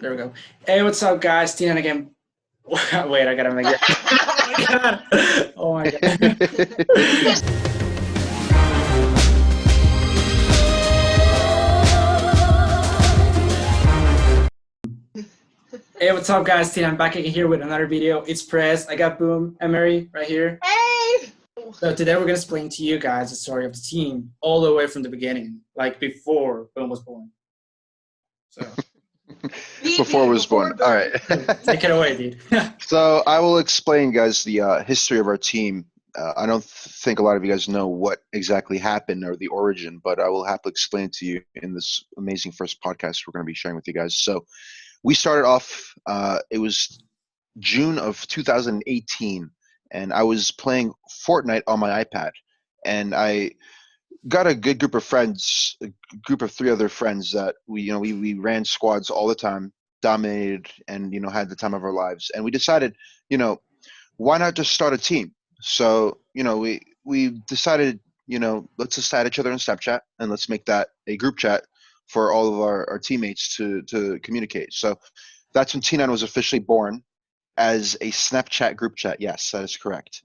There we go. Hey, what's up, guys? Tina again. Wait, I gotta make it. Oh my god. Oh my god. Hey, what's up, guys? Tina, I'm back again here with another video. It's Prez. I got Boom and Mary right here. Hey! So today we're gonna explain to you guys the story of the team all the way from the beginning, like before Boom was born. So Before I was born. All right. take it away, dude. So I will explain, guys, the history of our team. I don't think a lot of you guys know what exactly happened or the origin, but I will happily explain it to you in this amazing first podcast we're going to be sharing with you guys. So we started off, it was June of 2018, and I was playing Fortnite on my iPad, and I got a good group of friends, a group of three other friends that we ran squads all the time, dominated, and had the time of our lives. And we decided, why not just start a team? So we decided, let's just add each other on Snapchat and let's make that a group chat for all of our teammates to communicate. So that's when T9 was officially born as a Snapchat group chat. Yes, that is correct.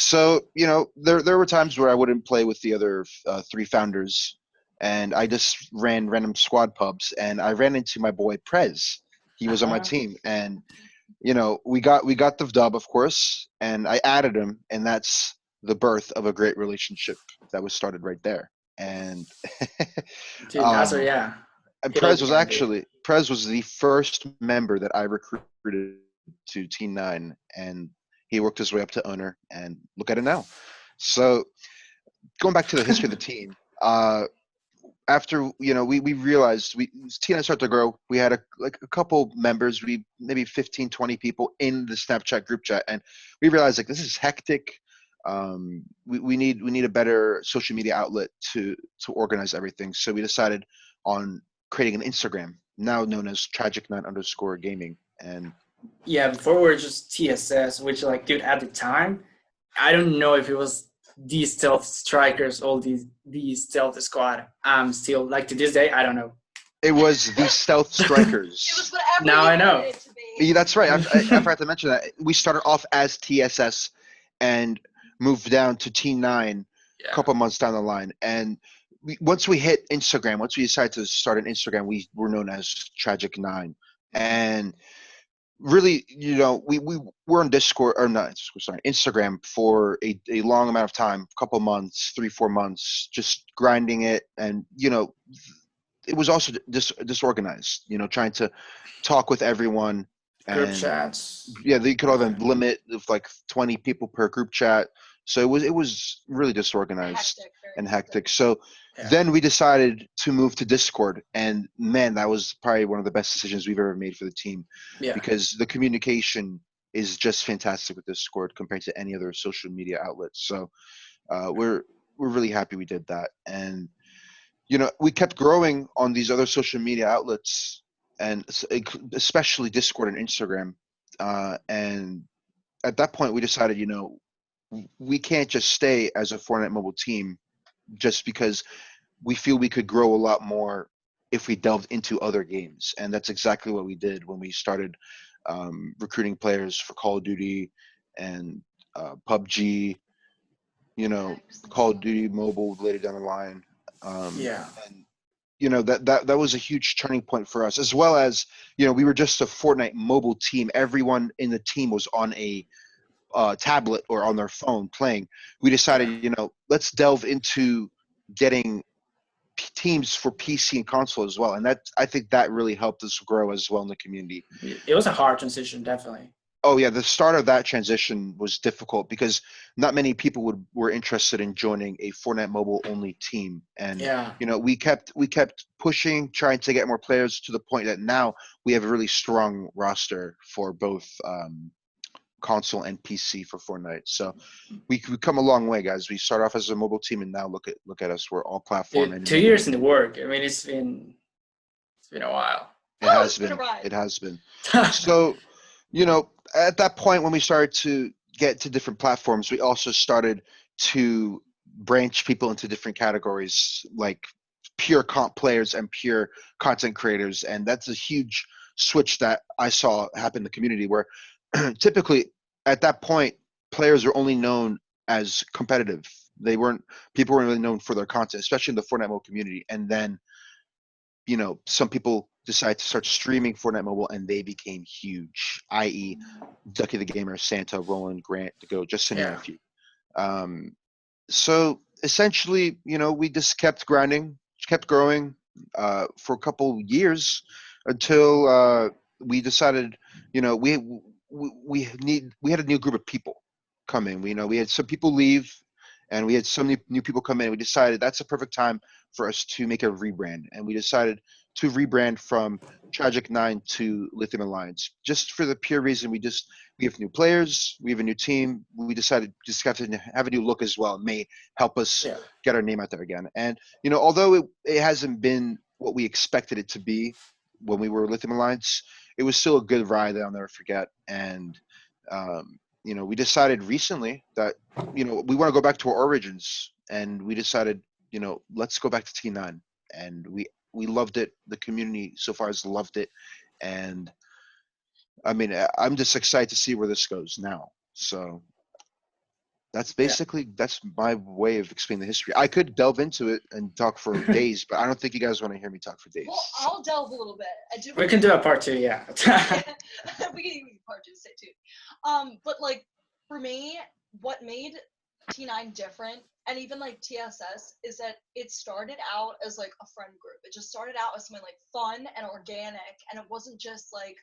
So there were times where I wouldn't play with the other three founders, and I just ran random squad pubs, and I ran into my boy Prez. He was on my team, and we got the dub, of course, and I added him, and that's the birth of a great relationship that was started right there. And Dude, that's yeah. and Prez was the first member that I recruited to Team 9, and he worked his way up to owner, and look at it now. So going back to the history of the team, after we realized Team 9 started to grow. We had a couple members, maybe 15, 20 people in the Snapchat group chat, and we realized this is hectic. We need a better social media outlet to organize everything. So we decided on creating an Instagram, now known as Tragic9_gaming. And yeah, before we were just TSS, which dude, at the time, I don't know if it was these stealth strikers or these stealth squad. Still to this day, I don't know. It was the stealth strikers. It was whatever now I know. It to be. Yeah, that's right. I forgot to mention that we started off as TSS and moved down to T9 a couple months down the line. And once we hit Instagram, once we decided to start an Instagram, we were known as Tragic9. And really, we were on Discord, or not Discord, sorry, Instagram for a long amount of time, a couple months, 3-4 months, just grinding it. And, it was also disorganized, trying to talk with everyone. Group chats. Yeah, they could have a limit of 20 people per group chat. So it was really disorganized and hectic. So then we decided to move to Discord, and man, that was probably one of the best decisions we've ever made for the team. Yeah. Because the communication is just fantastic with Discord compared to any other social media outlets. So we're really happy we did that. And we kept growing on these other social media outlets, and especially Discord and Instagram. And at that point, we decided, we can't just stay as a Fortnite mobile team just because we feel we could grow a lot more if we delved into other games. And that's exactly what we did when we started recruiting players for Call of Duty and PUBG, Call of Duty Mobile later down the line. And that was a huge turning point for us, as well as we were just a Fortnite mobile team. Everyone in the team was on a tablet or on their phone playing. We decided let's delve into getting teams for PC and console as well, and I think that really helped us grow as well in the community. It was a hard transition, definitely. Oh yeah, the start of that transition was difficult because not many people were interested in joining a Fortnite mobile only team, and we kept pushing, trying to get more players to the point that now we have a really strong roster for both console and PC for Fortnite. So we come a long way, guys. We start off as a mobile team, and now look at us. We're all platform. Dude, 2 years in the work. I mean, it's been a while. It has been. It has been. So. At that point when we started to get to different platforms, we also started to branch people into different categories, like pure comp players and pure content creators, and that's a huge switch that I saw happen in the community where typically at that point players are only known as competitive. They weren't People weren't really known for their content, especially in the Fortnite mobile community. And then some people decide to start streaming Fortnite Mobile, and they became huge. I.e., Ducky the Gamer, Santa, Roland, Grant, to go, just to name a Yeah. few. So essentially, we just kept grinding, kept growing for a couple years until we decided, we had a new group of people come in. We had some people leave, and we had some new people come in. We decided that's a perfect time for us to make a rebrand, and we decided to rebrand from Tragic 9 to Lithium Alliance, just for the pure reason we have new players, we have a new team. We decided just have to have a new look as well. It may help us Yeah. get our name out there again. And although it hasn't been what we expected it to be when we were Lithium Alliance, it was still a good ride that I'll never forget. And we decided recently that we want to go back to our origins, and we decided let's go back to T9, and we loved it. The community so far has loved it, and I mean, I'm just excited to see where this goes now. So that's my way of explaining the history. I could delve into it and talk for days, but I don't think you guys want to hear me talk for days. Well, I'll delve a little bit. We can do a part 2, yeah. We can even part 2 say too. But like for me, what made T9 different, and even like TSS, is that it started out as like a friend group. It just started out as something like fun and organic, and it wasn't just like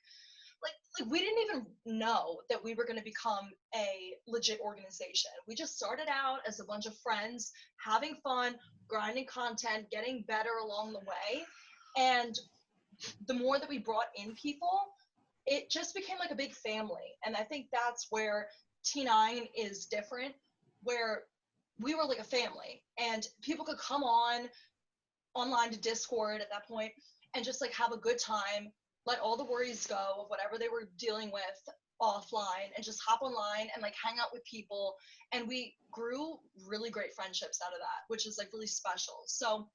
we didn't even know that we were going to become a legit organization. We just started out as a bunch of friends having fun, grinding content, getting better along the way. And the more that we brought in people, it just became like a big family. And I think that's where T9 is different, where we were like a family, and people could come online to Discord at that point and just like have a good time, let all the worries go of whatever they were dealing with offline, and just hop online and like hang out with people. And we grew really great friendships out of that, which is like really special. So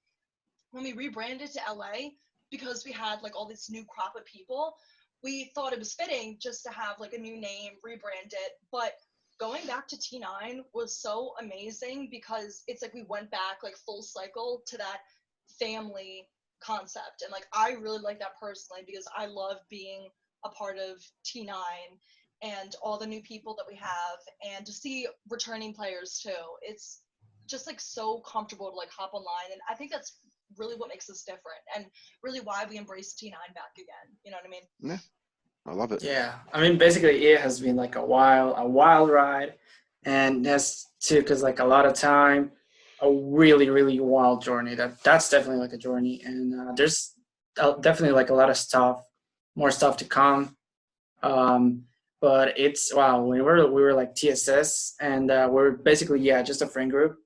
when we rebranded to LA, because we had like all this new crop of people, we thought it was fitting just to have like a new name, rebrand it. But going back to T9 was so amazing, because it's like we went back like full cycle to that family concept. And like I really like that personally, because I love being a part of T9 and all the new people that we have, and to see returning players too. It's just like so comfortable to like hop online, and I think that's really what makes us different, and really why we embrace T9 back again. You know what I mean? Yeah, I love it. Yeah, I mean, basically, it has been like a wild ride, and that's too, because like a lot of time, a really, really wild journey. That's definitely like a journey, and there's definitely like a lot of stuff, more stuff to come. But it's wow. We were like TSS, and we're basically just a friend group,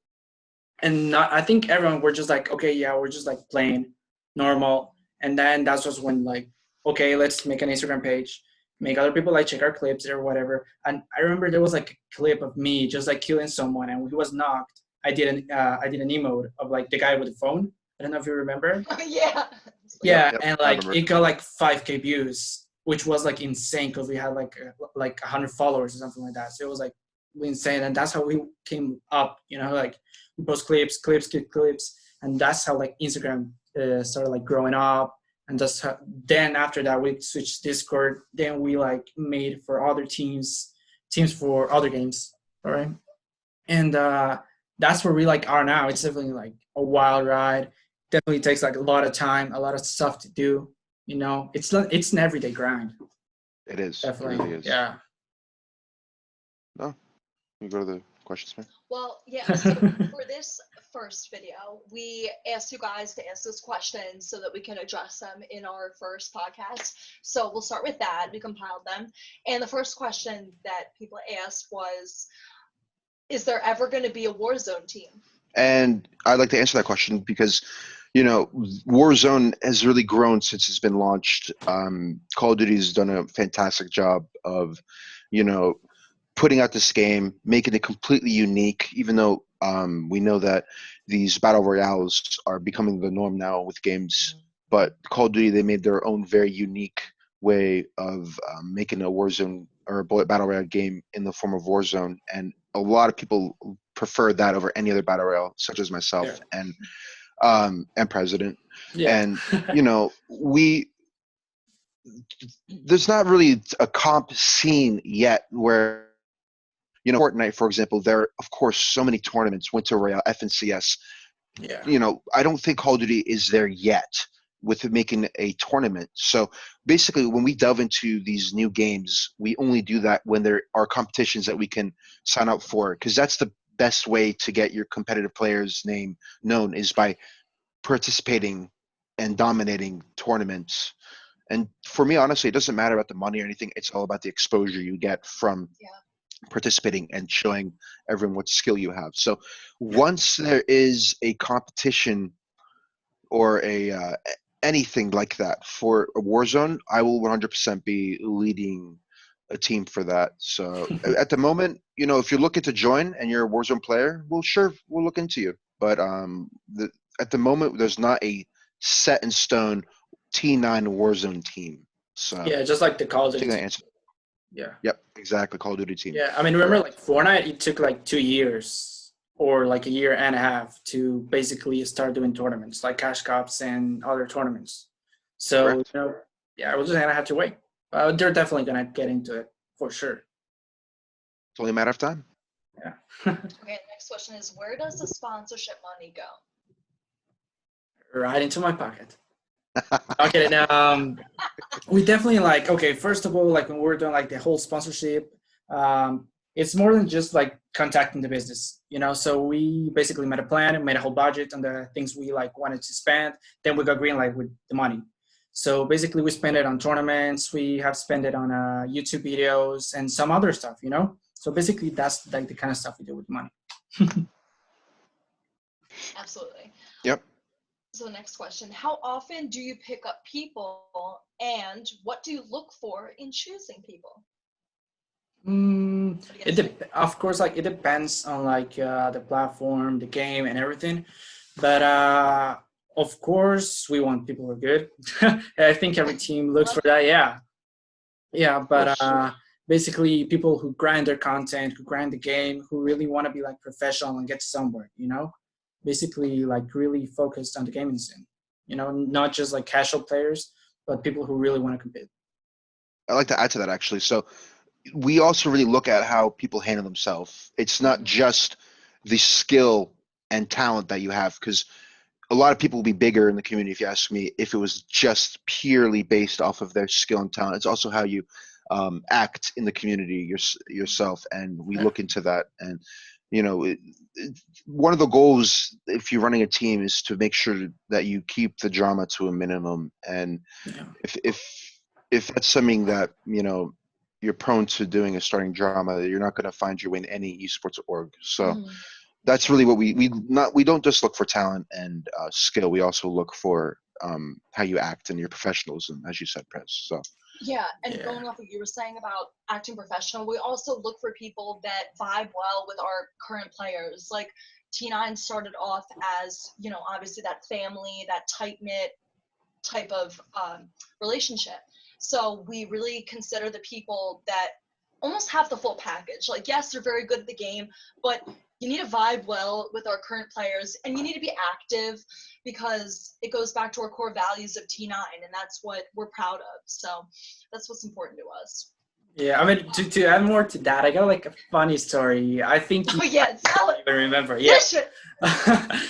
and I think everyone were just like, okay, yeah, we're just like playing normal, and then that's just when like, okay, let's make an Instagram page, make other people like check our clips or whatever. And I remember there was like a clip of me just like killing someone, and he was knocked. I did an emote of like the guy with the phone. I don't know if you remember. Yeah. Yeah, Yep, and I like remember. it got like 5K views, which was like insane, because we had like 100 followers or something like that. So it was like insane, and that's how we came up. Like we post clips, and that's how like Instagram started like growing up. And then after that we switched Discord. Then we like made for other teams for other games. All right, and that's where we like are now. It's definitely like a wild ride. Definitely takes like a lot of time, a lot of stuff to do. It's an everyday grind. It is. Definitely, It really is. yeah. No, you go to the questions, man. Well, yeah, so for this first video, we asked you guys to ask us questions so that we can address them in our first podcast. So we'll start with that. We compiled them. And the first question that people asked was, is there ever going to be a Warzone team? And I'd like to answer that question because, Warzone has really grown since it's been launched. Call of Duty has done a fantastic job of, putting out this game, making it completely unique, even though We know that these battle royales are becoming the norm now with games, but Call of Duty, they made their own very unique way of making a Warzone or a bullet battle royale game in the form of Warzone, and a lot of people prefer that over any other battle royale, such as myself and President. Yeah. And you know, there's not really a comp scene yet where, you know, Fortnite, for example, there are, of course, so many tournaments, Winter Royale, FNCS. Yeah. You know, I don't think Call of Duty is there yet with making a tournament. So basically, when we delve into these new games, we only do that when there are competitions that we can sign up for, because that's the best way to get your competitive player's name known, is by participating and dominating tournaments. And for me, honestly, it doesn't matter about the money or anything. It's all about the exposure you get from Yeah. participating and showing everyone what skill you have. So once there is a competition or a anything like that for a Warzone, I will 100% be leading a team for that. So at the moment, you know, if you're looking to join and you're a Warzone player, we'll look into you. But at the moment, there's not a set in stone T9 Warzone team. So Yeah, just like the Call of I think Duty that team. answers. Yeah. Yep, exactly. Call of Duty team. Yeah. I mean, remember Correct. like Fortnite, it took like 2 years or like a year and a half to basically start doing tournaments like Cash Cups and other tournaments. So, Correct. you know, yeah, we're just gonna have to wait. They're definitely gonna get into it for sure. It's only a matter of time. Yeah. Okay, next question is, where does the sponsorship money go? Right into my pocket. Okay, now we definitely like, okay, first of all, like when we're doing like the whole sponsorship, it's more than just like contacting the business, you know. So we basically made a plan and made a whole budget on the things we like wanted to spend. Then we got green light with the money. So basically we spend it on tournaments, we have spent it on YouTube videos and some other stuff, you know. So basically that's like the kind of stuff we do with money. Absolutely. Yep. So next question, how often do you pick up people and what do you look for in choosing people? What do you guys think? Of course, like it depends on like the platform, the game, and everything. But of course, we want people who are good. I think every team looks for that. Yeah, yeah. But basically, people who grind their content, who grind the game, who really want to be like professional and get somewhere. You know, basically like really focused on the gaming scene. You know, not just like casual players, but people who really want to compete. I'd like to add to that actually. So we also really look at how people handle themselves. It's not Mhm. just the skill and talent that you have, because a lot of people will be bigger in the community, if you ask me, if it was just purely based off of their skill and talent. It's also how you act in the community yourself, and we Yeah. look into that. And you know, one of the goals if you're running a team is to make sure that you keep the drama to a minimum. And Yeah. if that's something that, you know, you're prone to doing, is starting drama, you're not going to find your way in any esports org. So Mhm. that's really what we don't just look for talent and skill. We also look for how you act and your professionalism, as you said, Prez. So Yeah, and Yeah. going off what you were saying about acting professional, we also look for people that vibe well with our current players. Like T9 started off as, you know, obviously that family, that tight knit type of relationship. So we really consider the people that almost have the full package. Like, yes, they're very good at the game, but you need to vibe well with our current players and you need to be active because it goes back to our core values of T9 and that's what we're proud of. So that's what's important to us. Yeah, I mean, to add more to that, I got like a funny story. I think you Oh, yeah, tell it. even remember. Yeah. Push it.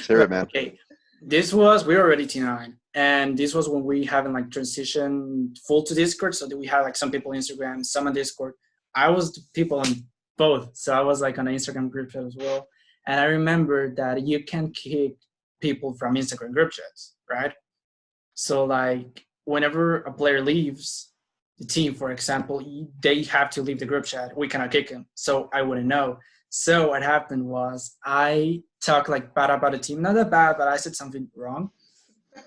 hear it, man. Okay, we were already T9, and this was when we haven't like transitioned full to Discord. So that we had like some people on Instagram, some on Discord. I was the people on both, so I was like on an Instagram group chat as well. And I remember that you can kick people from Instagram group chats, right? So like whenever a player leaves the team, for example, they have to leave the group chat. We cannot kick them. So I wouldn't know. So what happened was I talked like bad about the team, not that bad, but I said something wrong.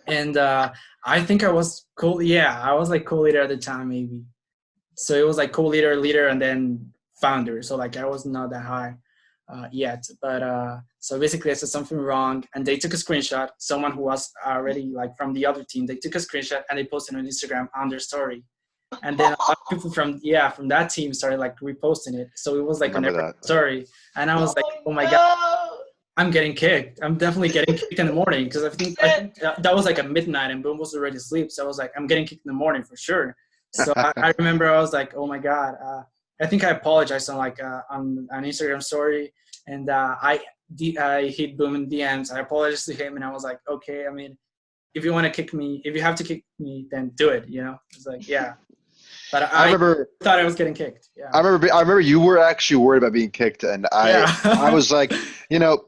And I think I was cool. Yeah, I was like co-leader at the time, maybe. So it was like co-leader, leader, and then founder. So like I was not that high. yet. But so basically, I said something wrong, and they took a screenshot. Someone who was already like from the other team, they took a screenshot and they posted on Instagram on their story. And then a lot of people from that team started like reposting it. So it was I like on remember every that. story, and I was like, oh my god, no! I'm getting kicked. I'm definitely getting kicked in the morning because I think that was like a midnight and Boom was already asleep. So I was like, I'm getting kicked in the morning for sure. So I remember I was like, oh my god. I think I apologized on like on an Instagram story, and I hit Boom in DMs. I apologized to him, and I was like, okay. I mean, if you want to kick me, if you have to kick me, then do it. You know, it's like yeah. But I I remember. thought I was getting kicked. Yeah. I remember you were actually worried about being kicked, and I Yeah. was like, you know,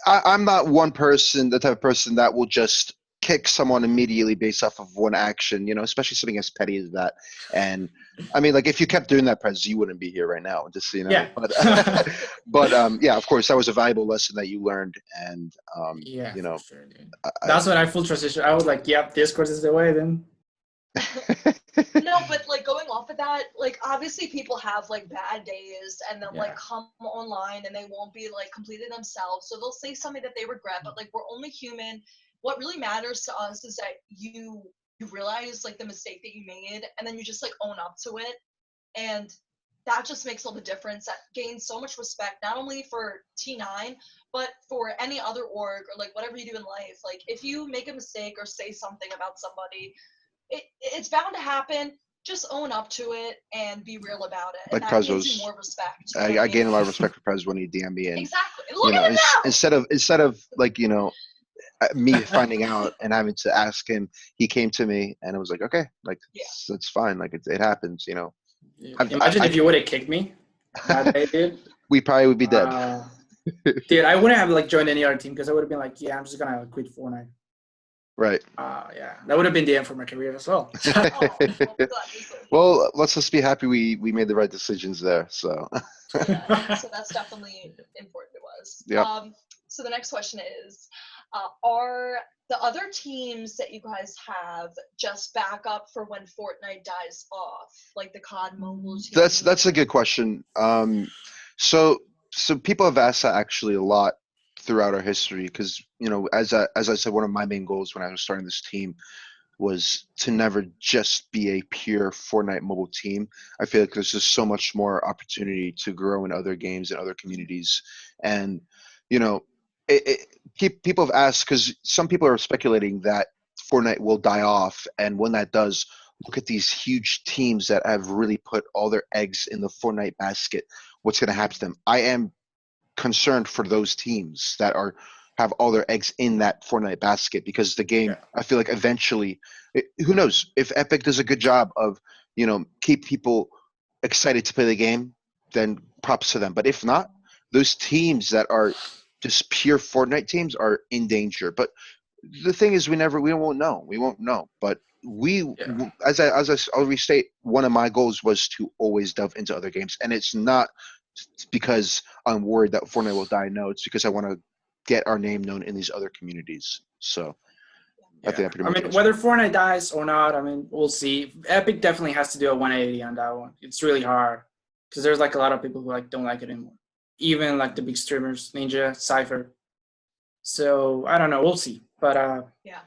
I'm not the type of person that will just kick someone immediately based off of one action, especially something as petty as that. And I mean, like if you kept doing that, Prez, you wouldn't be here right now, just so you know. Yeah. But yeah, of course, that was a valuable lesson that you learned, and Yeah, you for know, sure, dude. I, That's when I full transition. I was like, yep, Discord is the way then. No, but like going off of that, like obviously people have like bad days and they'll like Yeah. come online and they won't be like completely themselves. So they'll say something that they regret, but like we're only human. What really matters to us is that you realize like the mistake that you made and then you just like own up to it. And that just makes all the difference. That gains so much respect, not only for T9, but for any other org or like whatever you do in life. Like if you make a mistake or say something about somebody, it's bound to happen. Just own up to it and be real about it, and like that Prez gives you was. more respect. You know what I I mean? gained a lot of respect for Prez when he DM'd me, and Exactly. Look at him now. instead of like me finding out and having to ask him, he came to me and it was like, okay, like Yeah. it's fine, like it happens. Imagine if you would have kicked me that day, dude. We probably would be dead. Dude, I wouldn't have like joined any other team because I would have been like, yeah, I'm just gonna quit Fortnite. Right. Yeah, that would have been the end for my career as well. Oh, well, God, Well, let's just be happy we made the right decisions there. So yeah, so that's definitely important to us. Yep. So the next question is, are the other teams that you guys have just backup for when Fortnite dies off, like the COD Mobile team? that's a good question. So people have asked that actually a lot throughout our history because as I said, one of my main goals when I was starting this team was to never just be a pure Fortnite mobile team. I feel like there's just so much more opportunity to grow in other games and other communities. And, people have asked because some people are speculating that Fortnite will die off. And when that does, look at these huge teams that have really put all their eggs in the Fortnite basket. What's going to happen to them? I am concerned for those teams that have all their eggs in that Fortnite basket because the game, I feel like eventually, who knows if Epic does a good job of, keep people excited to play the game, then props to them. But if not, those teams that are just pure Fortnite teams are in danger. But the thing is, we won't know. We won't know. But I'll restate, one of my goals was to always delve into other games, and it's not because I'm worried that Fortnite will die. No, it's because I want to get our name known in these other communities. So I think that pretty much I mean, answers whether it. Fortnite dies or not, I mean, we'll see. Epic definitely has to do a 180 on that one. It's really hard because there's like a lot of people who like don't like it anymore. Even like the big streamers, Ninja, Cypher. So I don't know. We'll see. But Yeah.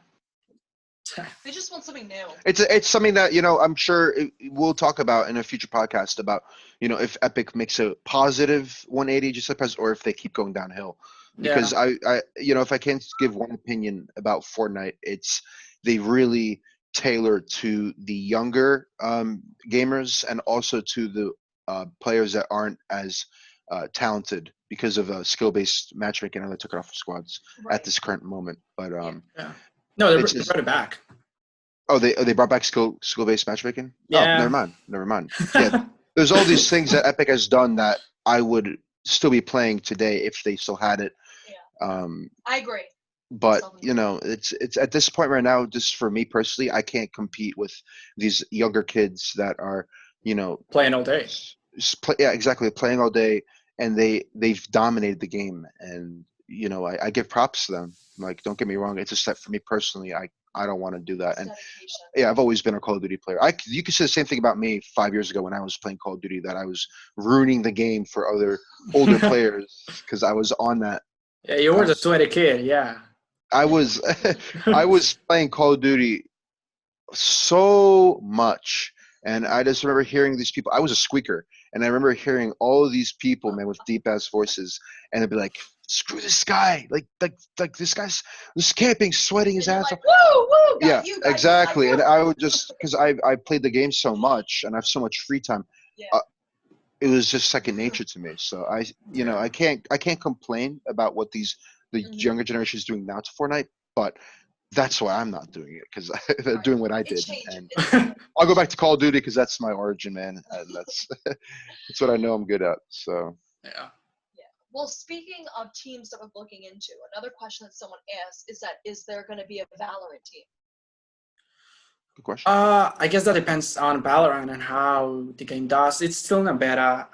They just want something new. It's something that I'm sure we'll talk about in a future podcast about if Epic makes a positive 180 just like Pres, or if they keep going downhill. Because I if I can give one opinion about Fortnite, it's they really tailor to the younger gamers and also to the players that aren't as talented because of skill-based matchmaking, and they took it off of squads at this current moment. But no, they brought it back. Oh, they brought back skill-based matchmaking? Yeah. Oh, never mind. Yeah, there's all these things that Epic has done that I would still be playing today if they still had it. Yeah. I agree. But it's at this point right now, just for me personally, I can't compete with these younger kids that are playing all day. Yeah, exactly, playing all day, and they've dominated the game, and I give props to them. Like, don't get me wrong, it's just that for me personally, I don't want to do that. It's And dedication. yeah, I've always been a Call of Duty player. You could say the same thing about me 5 years ago when I was playing Call of Duty, that I was ruining the game for other older players because I was on that. Yeah, you were the sweaty kid. Yeah. I was I was playing Call of Duty so much, and I just remember hearing these people. I was a squeaker, and I remember hearing all of these people, man, with deep ass voices, and they'd be like, "Screw this guy! Like this guy's just camping, sweating his And you're ass off." like, woo, woo, got Yeah, you, got exactly. you, And got I you. would just because I played the game so much and I have so much free time. Yeah. It was just second nature to me. So I can't complain about what the Mhm. younger generation is doing now to Fortnite, but that's why I'm not doing it, because they're Right. doing what I It did. changes. And It's I'll go back to Call of Duty because that's my origin, man, and that's that's what I know I'm good at. So Yeah. Well, speaking of teams that we're looking into, another question that someone asked is there going to be a Valorant team? good question. I guess that depends on Valorant and how the game does. It's still in a beta.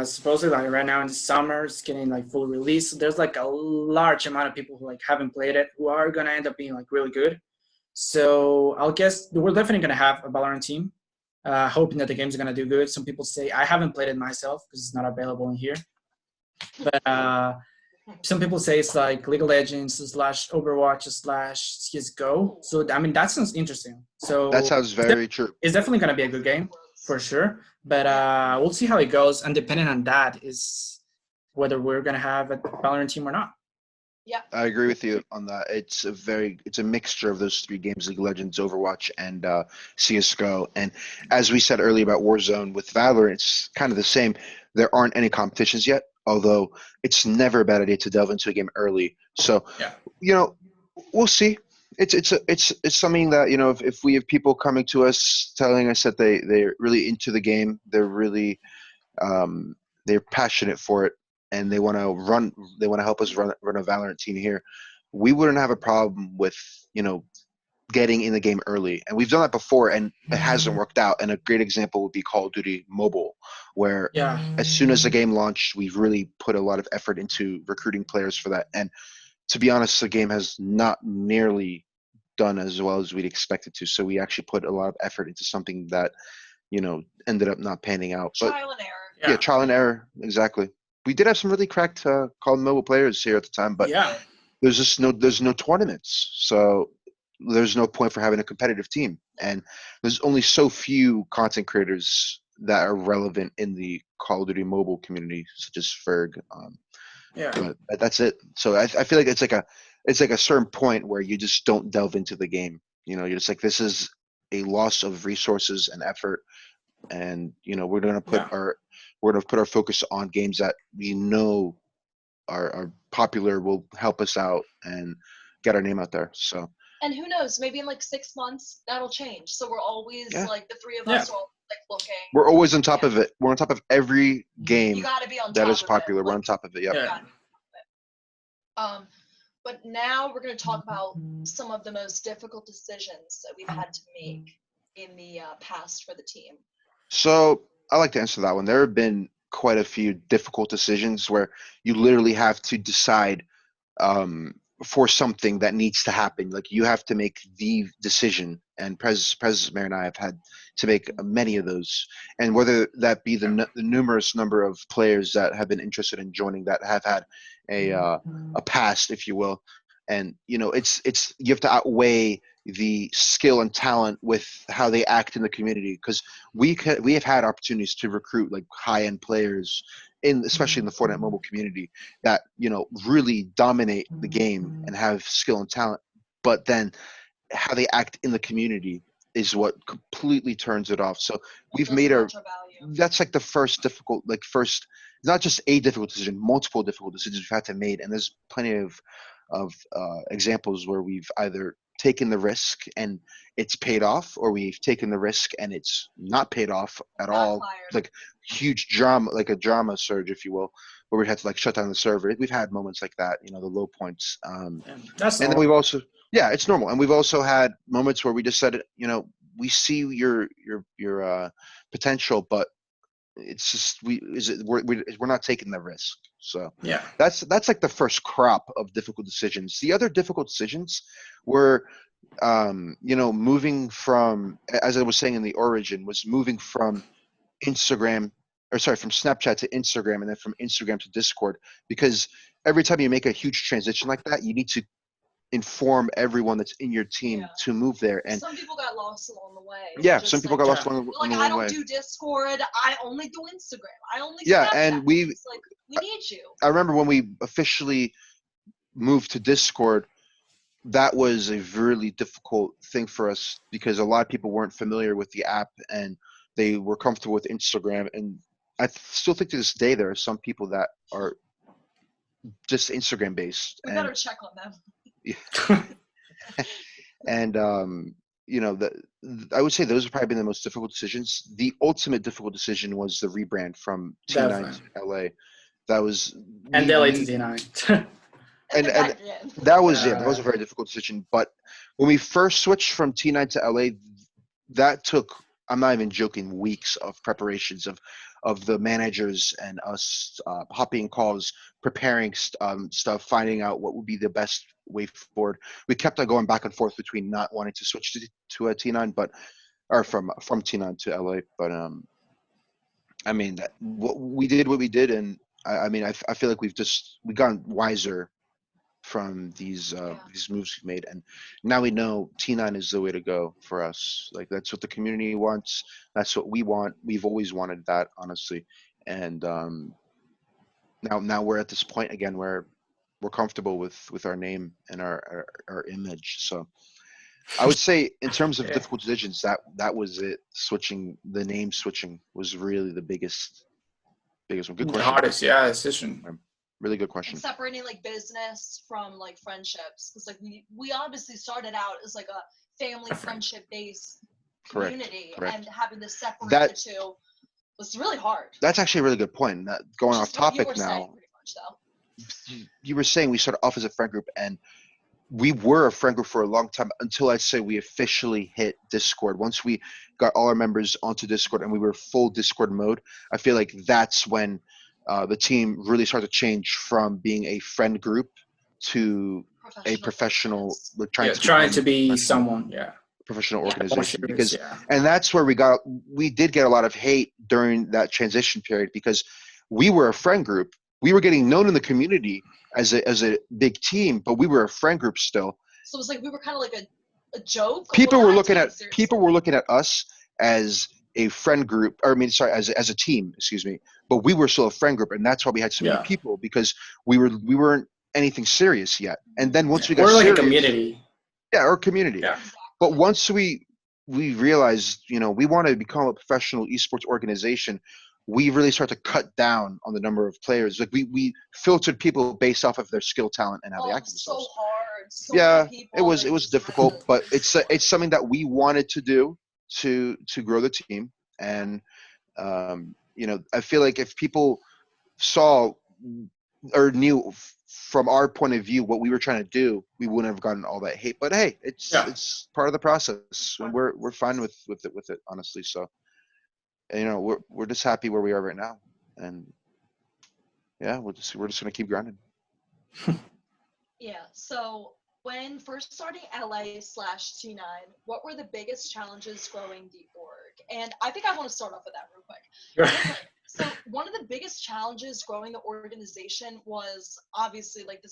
Supposedly, like right now in the summer, it's getting like full release. There's like a large amount of people who like haven't played it who are gonna end up being like really good. So I'll guess we're definitely gonna have a Valorant team. Hoping that the game's gonna do good. Some people say I haven't played it myself because it's not available in here, but some people say it's like League of Legends slash Overwatch slash CS:GO. So I mean that sounds interesting. So That sounds very true. it's definitely gonna be a good game for sure. But we'll see how it goes, and depending on that is whether we're gonna have a Valorant team or not. I agree with you on that. It's a mixture of those three games: League of Legends, Overwatch, and CS:GO. And as we said earlier about Warzone, with Valorant, it's kind of the same. There aren't any competitions yet, although it's never a bad idea to delve into a game early. So, Yeah. We'll see. It's something that, if we have people coming to us telling us that they're really into the game, um, they're passionate for it, and they want to help us run a Valorant team here, we wouldn't have a problem with getting in the game early. And we've done that before, and it hasn't worked out. And a great example would be Call of Duty Mobile, where Yeah. as soon as the game launched, we really put a lot of effort into recruiting players for that. And to be honest, the game has not nearly done as well as we'd expected to. So we actually put a lot of effort into something that ended up not panning out. But Trial and error. yeah, trial and error, exactly. We did have some really cracked Call of Mobile players here at the time, but Yeah. there's no tournaments, so there's no point for having a competitive team. And there's only so few content creators that are relevant in the Call of Duty Mobile community, such as Ferg. Yeah. But that's it. So I feel like it's like a certain point where you just don't delve into the game. You're just like, this is a loss of resources and effort, and we're gonna put Yeah. our focus on games that we know are popular, will help us out and get our name out there. So And who knows, maybe in like 6 months that'll change. So we're always Yeah. like the three of Yeah. us are all like looking. we're always on top Yeah. of it. We're on top of every You game gotta be on that top is of popular. it. We're Like, on top of it. Yep. Yeah. But now we're going to talk about some of the most difficult decisions that we've had to make in the past for the team. So I like to answer that one. There have been quite a few difficult decisions where you literally have to decide for something that needs to happen. Like, you have to make the decision, and President Mayor and I have had to make many of those. And whether that be the numerous number of players that have been interested in joining, that have had a past, if you will, and it's you have to outweigh the skill and talent with how they act in the community, because we have had opportunities to recruit like high end players especially in the Fortnite mobile community, that really dominate the game and have skill and talent, but then how they act in the community is what completely turns it off. So we've Doesn't made match our value. that's like the first, not just a difficult decision, multiple difficult decisions we've had to make. And there's plenty of examples where we've either taken the risk and it's paid off, or we've taken the risk and it's not paid off at all. Backfired. Like huge drama, like a drama surge, if you will, where we had to like shut down the server. We've had moments like that, the low points. That's And then normal. we've also, yeah, it's normal. And we've also had moments where we just said, we see your potential, but it's just we're not taking the risk. So Yeah. that's like the first crop of difficult decisions. The other difficult decisions were moving from, as I was saying in the origin, was moving from from Snapchat to Instagram, and then from Instagram to Discord, because every time you make a huge transition like that, you need to inform everyone that's in your team Yeah. to move there. And Some people got lost along the way. yeah, Just some people like, got lost Yeah. along, they're along like, the I don't way. do Discord. I only do Instagram. I only Yeah, Snapchat. and It's like, we need you. I remember when we officially moved to Discord, that was a really difficult thing for us because a lot of people weren't familiar with the app and they were comfortable with Instagram. And I still think to this day there are some people that are just Instagram based. We better check on them. And I would say those have probably been the most difficult decisions. The ultimate difficult decision was the rebrand from T9 Definitely. to LA. That was And LA to T9. And that that was Yeah. that was a very difficult decision. But when we first switched from T9 to LA, that took, I'm not even joking, weeks of preparations of the managers and us hopping calls, preparing stuff, finding out what would be the best way forward. We kept on going back and forth between not wanting to switch to a T9, or from T9 to LA. But I mean, we did what we did, and I mean, I feel like we've gotten wiser from these moves we've made, and now we know T9 is the way to go for us. Like, that's what the community wants, that's what we want. We've always wanted that, honestly. And now we're at this point again where we're comfortable with our name and our image. So I would say in terms of Yeah. difficult decisions, that was it. The name switching was really the biggest one. Good The question. hardest, yeah, decision. Really good And question. separating like business from like friendships, because like we obviously started out as like a family friendship based community, Correct. and having to separate That- the two was really hard. That's actually a really good point. Going Which off is what you topic were saying, now, pretty much, though. you were saying we started off as a friend group, and we were a friend group for a long time until I'd say we officially hit Discord. Once we got all our members onto Discord and we were full Discord mode, I feel like that's when the team really started to change from being a friend group to a professional, business. like Trying to be professional- someone, yeah. professional Yeah. More organization. serious, Because yeah. and that's where we did get a lot of hate during that transition period, because we were a friend group. We were getting known in the community as a big team, but we were a friend group still. So it was like we were kind of like a joke. People We're were not looking taking at it seriously. people were looking at us as a friend group, or I mean, sorry, as a team, excuse me. But we were still a friend group, and that's why we had so many Yeah. people, because we weren't anything serious yet. And then once we got We're like serious, a community. yeah, our community. Yeah. Exactly. But once we realized, we want to become a professional esports organization, we really start to cut down on the number of players. Like, we filtered people based off of their skill, talent, and how they act So themselves. hard. So Yeah, many people, it was and was just difficult, really- but it's something that we wanted to do to grow the team. And I feel like if people saw or knew from our point of view what we were trying to do, we wouldn't have gotten all that hate. But hey, it's part of the process, and we're fine with it, honestly. So, and, we're just happy where we are right now, and yeah, we're just gonna keep grinding. Yeah. So when first starting LA/T9, what were the biggest challenges growing the org? And I think I want to start off with that real quick. So one of the biggest challenges growing the organization was obviously, like,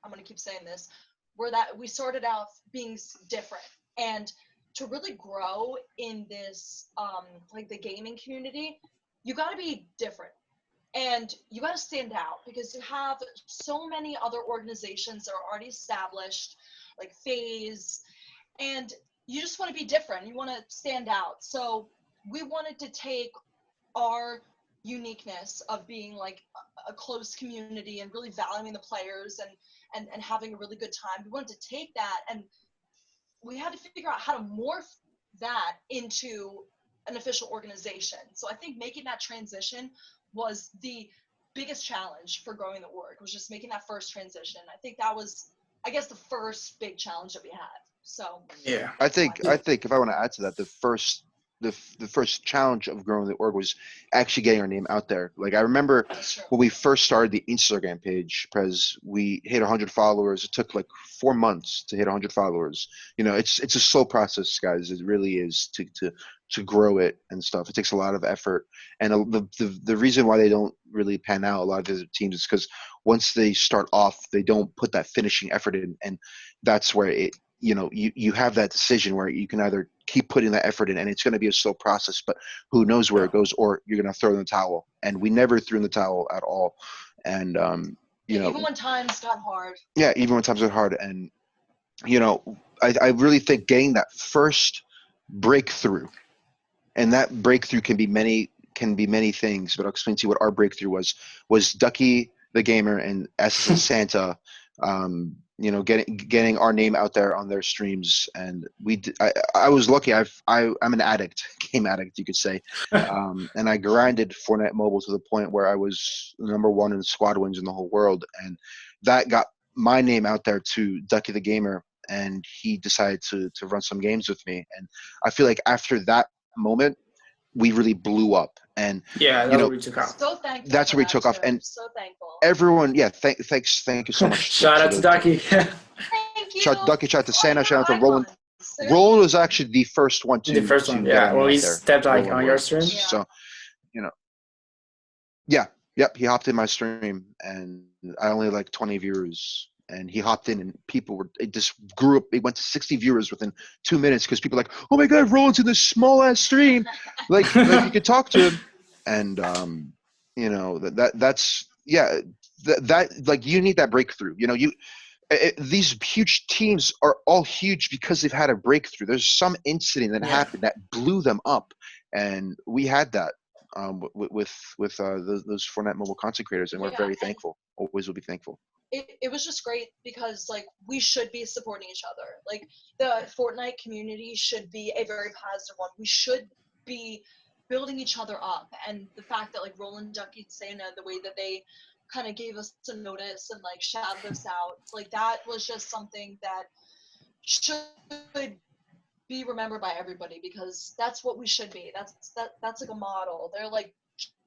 I'm going to keep saying this, where that we started out being different, and to really grow in this, like the gaming community, you got to be different. And you got to stand out, because you have so many other organizations that are already established, like FaZe, and you just want to be different. You want to stand out. So we wanted to take our uniqueness of being like a close community and really valuing the players and having a really good time. We wanted to take that, and we had to figure out how to morph that into an official organization. So I think making that transition was the biggest challenge for growing the org, was just making that first transition. I think that was, I guess, the first big challenge that we had. So Yeah. I think if I want to add to that, the first the first challenge of growing the org was actually getting our name out there. Like I remember That's true. when we first started the Instagram page, Prez, we hit 100 followers. It took like 4 months to hit 100 followers. You know, it's a slow process, guys. It really is to grow it and stuff. It takes a lot of effort, and the reason why they don't really pan out a lot of the teams is because once they start off, they don't put that finishing effort in, and that's where it. You know, you have that decision where you can either keep putting that effort in, and it's going to be a slow process, but who knows where it goes, or you're going to throw in the towel. And we never threw in the towel at all. And you know, Even when times got hard. yeah, even when times are hard. And you know, I really think getting that first breakthrough, and that breakthrough can be many things, but I'll explain to you what our breakthrough was Ducky the Gamer and S as Santa, you know, getting our name out there on their streams. And I was lucky. I'm an addict, game addict, you could say. And I grinded Fortnite Mobile to the point where I was #1 in squad wins in the whole world, and that got my name out there to Ducky the Gamer, and he decided to run some games with me. And I feel like after that moment, we really blew up. And Yeah, you that's know, what we took off. So thankful. that's for where we that, took off. too. And so thankful. everyone, yeah, thank you so much. Shout out to Ducky. Thank you. Shout out to Ducky, shout out to Oh, Santa, you're shout out to Roland. icons. Seriously. Roland was actually the first one The first to one, get yeah. our Well, name he out there. stepped like Roland on your was. stream. Yeah. So, you know, yeah, yep, he hopped in my stream, and I only had like 20 viewers. And he hopped in, and it just grew up. It went to 60 viewers within 2 minutes because people were like, oh my God, Roland's in this small ass stream. Like you could talk to him. And, you know, that's, yeah, that like you need that breakthrough. You know, these huge teams are all huge because they've had a breakthrough. There's some incident that Yeah. happened that blew them up, and we had that with those Fortnite Mobile content creators, and we're Yeah, very and- thankful. Always will be thankful. It was just great because like we should be supporting each other. Like the Fortnite community should be a very positive one. We should be building each other up, and the fact that like Roland, Ducky, and Santa, the way that they kind of gave us a notice and like shouted us out, like that was just something that should be remembered by everybody because that's what we should be. That's like a model. They're like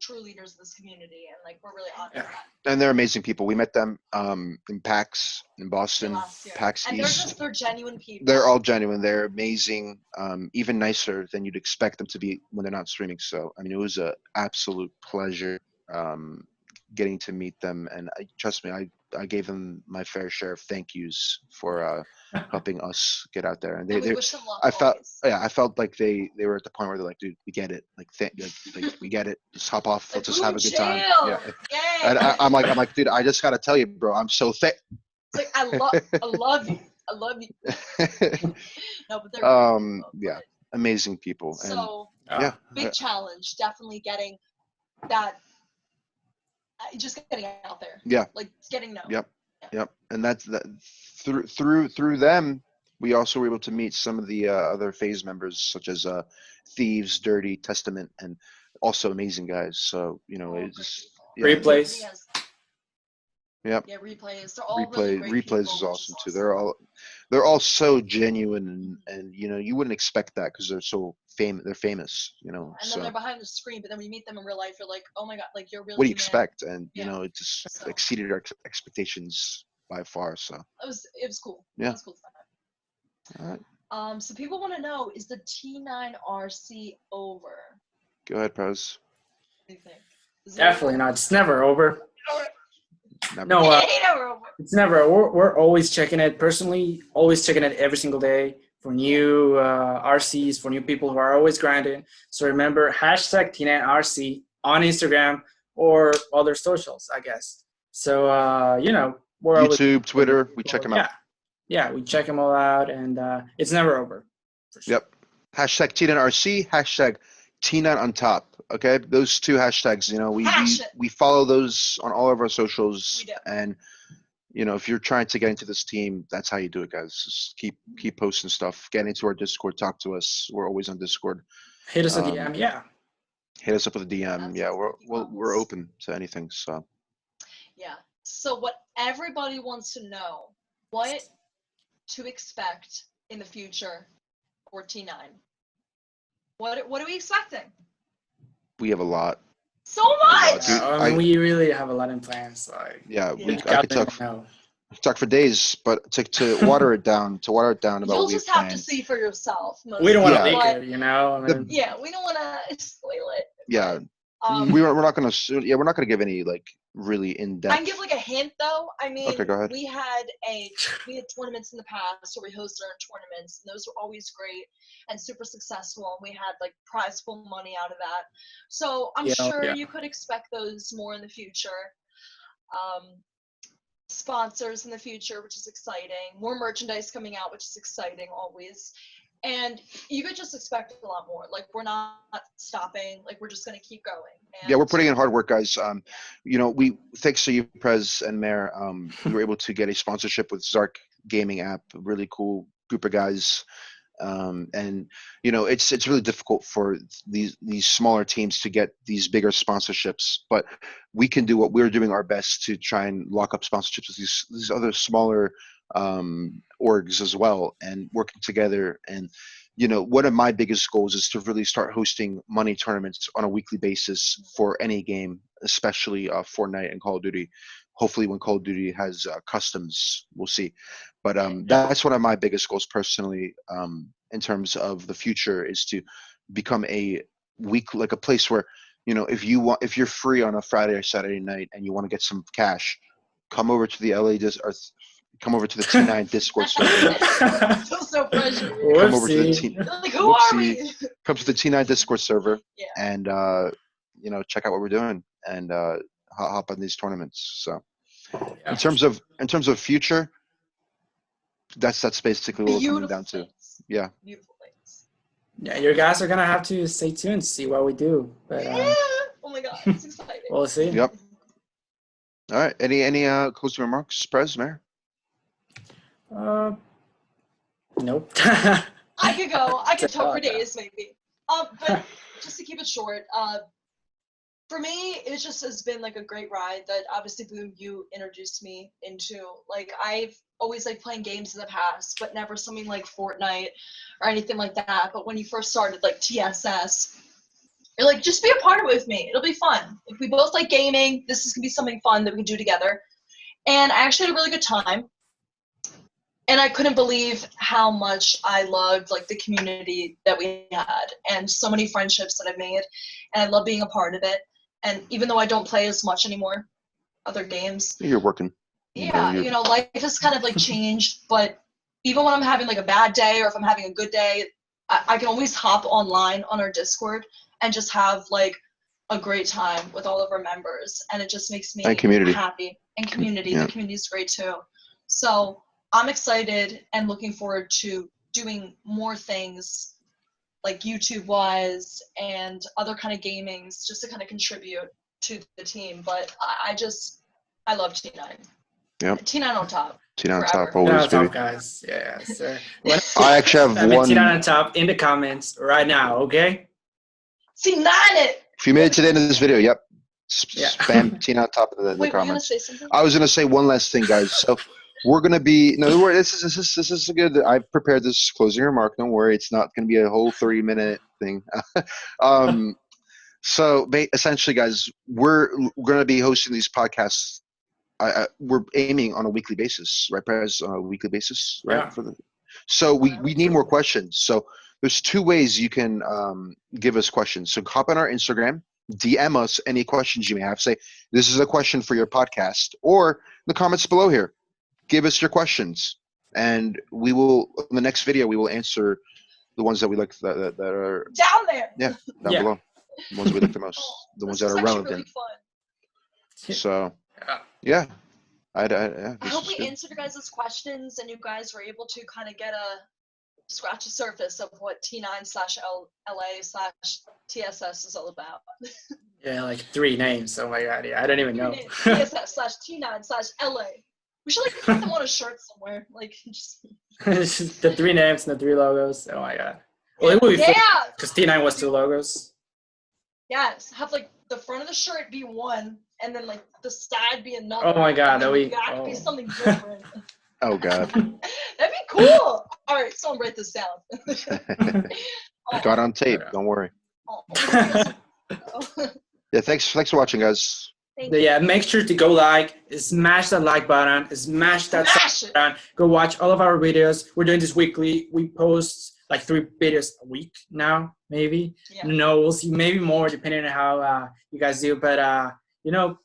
true leaders of this community, and like we're really honored Yeah. for that. And they're amazing people. We met them in PAX in Boston, Last year. PAX And East. they're genuine people. They're all genuine. They're amazing. Even nicer than you'd expect them to be when they're not streaming. So I mean, it was an absolute pleasure getting to meet them. And trust me, I gave them my fair share of thank yous for helping us get out there. And And we they wish them luck. I felt always. yeah, I felt like they were at the point where they're like, dude, we get it. Like, we get it. Just hop off. Like, Let's just have a good time. chill. Yeah. Yay. And I'm like, dude, I just gotta tell you, bro, I'm so thick. It's like I love you. I love you. No, but they're great people, Yeah, but- amazing people. And So yeah, big challenge, definitely getting that. Just getting out there. Yeah. Like getting known. Yep. Yep. And that's that through them, we also were able to meet some of the other phase members such as Thieves, Dirty, Testament, and also amazing guys. So, you know, Oh, it's great people. yeah, Replays. Yes. Yep. Yeah, replays. They're all really great Replays people, is which awesome too. awesome. They're all so genuine, and you know, you wouldn't expect that because they're so famous. They're famous, you know. And then So they're behind the screen, but then when you meet them in real life, you're like, oh my god, like you're really. what do you human. expect? And you Yeah. know, it just So- exceeded our expectations by far. So It was cool. Yeah. It was cool to find out. all right, So people want to know: is the T9RC over? go ahead, Prez. What do you think? Is it Definitely over? not. It's never over. Never. No, It ain't over. it's never. We're always checking it personally. Always checking it every single day for new RCs, for new people who are always grinding. So remember hashtag T9RC on Instagram or other socials, I guess. So you know, we're always YouTube, Twitter, we check them out. Yeah, we check them all out, and it's never over. For sure. Yep. Hashtag T9RC, hashtag T9 on top. Okay, those two hashtags. You know, Hash it. we follow those on all of our socials, We do. and you know, if you're trying to get into this team, that's how you do it, guys. Just keep posting stuff. Get into our Discord, talk to us. We're always on Discord. Hit us a DM. Yeah. Hit us up with a DM. That's Yeah, awesome. we're open to anything. So Yeah. So what everybody wants to know: what to expect in the future for T9? What are we expecting? We have a lot. So much. Dude, I mean, we really have a lot in plans. Like, Yeah, Yeah. we, you I guys could don't talk even know. for days, but to water it down, about You'll what we've just have to planned. see for yourself. We don't want to Yeah. leak But, it, you know. I The- mean, yeah, we don't want to spoil it. Yeah, but, we're not gonna. We're not gonna give any like really in I depth. can give like a hint though. I mean, Okay, go ahead. we had tournaments in the past, so we hosted our tournaments, and those were always great and super successful. And we had like prizeful money out of that. So I'm Yeah, sure yeah. you could expect those more in the future. Sponsors in the future, which is exciting. More merchandise coming out, which is exciting always. And you could just expect a lot more. Like we're not stopping. Like we're just gonna keep going. Yeah, we're And- putting in hard work, guys. We thanks to you, Prez and Mayor, we were able to get a sponsorship with Zark Gaming app. A really cool group of guys. And it's really difficult for these smaller teams to get these bigger sponsorships, but we can do what we're doing our best to try and lock up sponsorships with these other smaller orgs as well, and working together. And one of my biggest goals is to really start hosting money tournaments on a weekly basis for any game, especially Fortnite and Call of Duty. Hopefully when Call of Duty has customs, we'll see. But that's one of my biggest goals personally, in terms of the future, is to become a like a place where, if you're free on a Friday or Saturday night and you want to get some cash, come over to the come over to the T9 Discord server. Feel so pressured. Come over to the Whoopsie. team. You're like, who are we? Come to the T9 Discord server Yeah. and check out what we're doing and hop on these tournaments. So Yeah, in terms of future, that's basically what we're coming Beautiful down to. things. Yeah. Beautiful things. yeah, your guys are gonna have to stay tuned, see what we do. But Yeah. Oh my god, it's exciting. we'll see. Yep. All right. Any closing remarks, Prez, Mayor? Nope. I could go. I could That's talk all for I got. days, maybe. But just to keep it short, for me, it just has been like a great ride that obviously Boom you introduced me into. Like I've always liked playing games in the past, but never something like Fortnite or anything like that. But when you first started like TSS, you're like, just be a part of it with me. It'll be fun. If we both like gaming, this is gonna be something fun that we can do together. And I actually had a really good time. And I couldn't believe how much I loved like the community that we had and so many friendships that I've made. And I love being a part of it. And even though I don't play as much anymore, other games, You're working. yeah, you're- life has kind of like changed. But even when I'm having like a bad day or if I'm having a good day, I can always hop online on our Discord and just have like a great time with all of our members. And it just makes me And community. happy. And community. Yeah. The community is great too. So I'm excited and looking forward to doing more things like YouTube wise and other kind of gamings just to kind of contribute to the team. But I love T9. Yep. T9 on top. T9 on Forever. top, always, Top baby. guys. Yeah, sir. I actually have one. T9 on top in the comments right now. Okay. T9 it! If you made it to the end of this video, yep. Yeah. Spam T9 on top of the Wait, were you gonna comments. say something? I was gonna say one last thing, guys. So we're gonna be this is a good. I've prepared this closing remark. Don't worry, it's not gonna be a whole 30-minute thing. So essentially, guys, we're gonna be hosting these podcasts. We're aiming on a weekly basis, right, Perez? On a weekly basis, right? Yeah. So we need more questions. So there's two ways you can give us questions. So hop on our Instagram, DM us any questions you may have. Say, this is a question for your podcast, or in the comments below here, give us your questions. And we will, in the next video, we will answer the ones that we like that are Down there! down Yeah. below. The ones we like the most, the ones This that was are actually relevant. Really fun. So, Yeah. yeah. Yeah, I this hope is we good. answered your guys' questions and you guys were able to kind of get a scratch the surface of what T9/LA/TSS is all about. Yeah, like 3 names. Oh my god. Yeah, I don't even know. TSS/T9/LA. We should like put them on a shirt somewhere. Like just It's just the 3 names and the 3 logos. Oh my god. Well, it would be yeah. because T9 was 2 logos. Yes. Have like the front of the shirt be one and then like the side be another. Oh my god, and that then we. the back be Oh. something different. Oh, God. That'd be cool. All right, someone write this down. Oh, Got on tape. Yeah. Don't worry. oh, oh. Yeah, thanks for watching, guys. Thank But you. yeah, make sure to go smash that like button, smash that Smash it. button. Go watch all of our videos. We're doing this weekly. We post like 3 videos a week now, maybe. Yeah. No, we'll see, maybe more depending on how you guys do. But we'll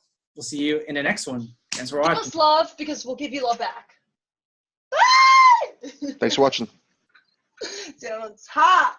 see you in the next one. Thanks for Give watching. us love because we'll give you love back. Thanks for watching. Sounds hot.